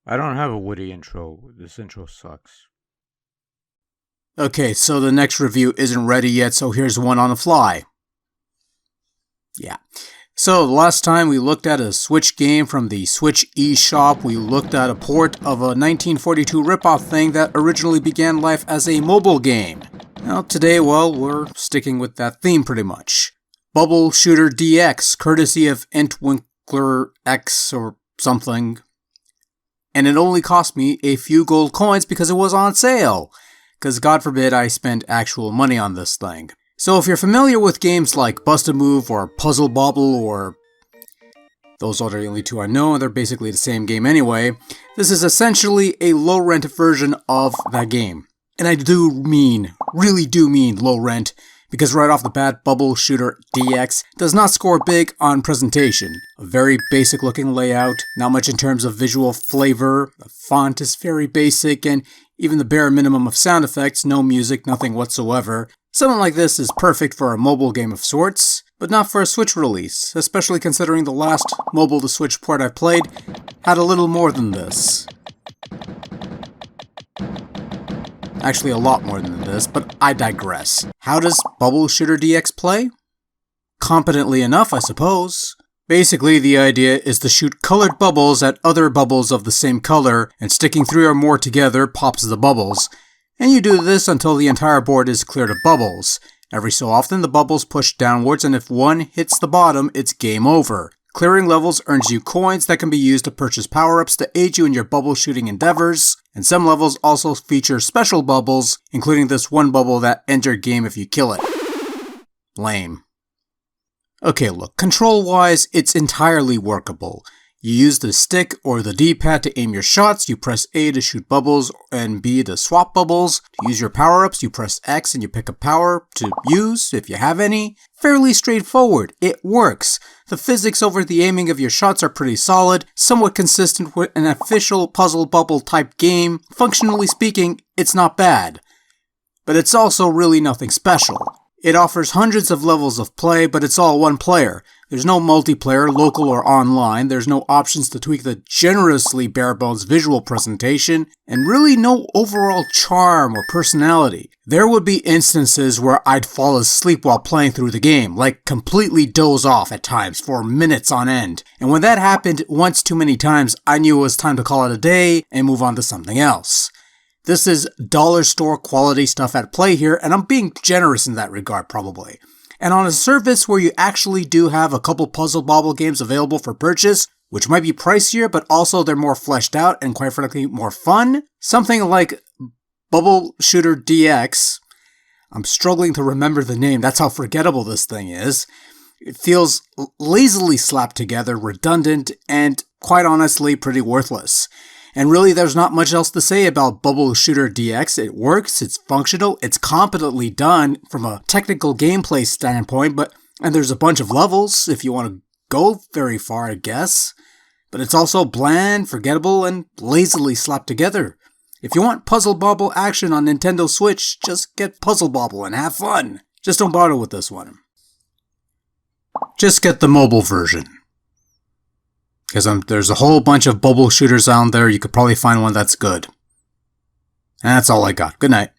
I don't have a witty intro. This intro sucks. Okay, so the next review isn't ready yet, so here's one on the fly. Yeah. So, last time we looked at a Switch game from the Switch eShop. We looked at a port of a 1942 ripoff thing that originally began life as a mobile game. Now, today, well, we're sticking with that theme pretty much. Bubble Shooter DX, courtesy of Entwinkler X or something. And it only cost me a few gold coins because it was on sale. Because God forbid I spend actual money on this thing. So if you're familiar with games like Bust-A-Move or Puzzle Bobble or... those are the only two I know, and they're basically the same game anyway. This is essentially a low-rent version of that game. And I really do mean low rent, because right off the bat, Bubble Shooter DX does not score big on presentation. A very basic looking layout, not much in terms of visual flavor, the font is very basic, and even the bare minimum of sound effects, no music, nothing whatsoever. Something like this is perfect for a mobile game of sorts, but not for a Switch release, especially considering the last mobile to Switch port I played had a little more than this. Actually, a lot more than this, but I digress. How does Bubble Shooter DX play? Competently enough, I suppose. Basically, the idea is to shoot colored bubbles at other bubbles of the same color, and sticking 3 or more together pops the bubbles. And you do this until the entire board is cleared of bubbles. Every so often, the bubbles push downwards, and if one hits the bottom, it's game over. Clearing levels earns you coins that can be used to purchase power-ups to aid you in your bubble shooting endeavors, and some levels also feature special bubbles, including this one bubble that ends your game if you kill it. Lame. Okay, look, control-wise, it's entirely workable. You use the stick or the D-pad to aim your shots, you press A to shoot bubbles, and B to swap bubbles. To use your power-ups, you press X and you pick a power to use, if you have any. Fairly straightforward, it works. The physics over the aiming of your shots are pretty solid, somewhat consistent with an official puzzle bubble type game. Functionally speaking, it's not bad. But it's also really nothing special. It offers hundreds of levels of play, but it's all one player. There's no multiplayer, local or online, there's no options to tweak the generously bare-bones visual presentation, and really no overall charm or personality. There would be instances where I'd fall asleep while playing through the game, like completely doze off at times for minutes on end. And when that happened once too many times, I knew it was time to call it a day and move on to something else. This is dollar store quality stuff at play here, and I'm being generous in that regard probably. And on a service where you actually do have a couple Puzzle Bobble games available for purchase, which might be pricier, but also they're more fleshed out and quite frankly more fun, something like Bubble Shooter DX, I'm struggling to remember the name, that's how forgettable this thing is. It feels lazily slapped together, redundant, and quite honestly pretty worthless. And really, there's not much else to say about Bubble Shooter DX. It works, it's functional, it's competently done from a technical gameplay standpoint, and there's a bunch of levels if you want to go very far, I guess. But it's also bland, forgettable, and lazily slapped together. If you want Puzzle Bobble action on Nintendo Switch, just get Puzzle Bobble and have fun. Just don't bother with this one. Just get the mobile version. Because there's a whole bunch of bubble shooters out there, you could probably find one that's good. And that's all I got. Good night.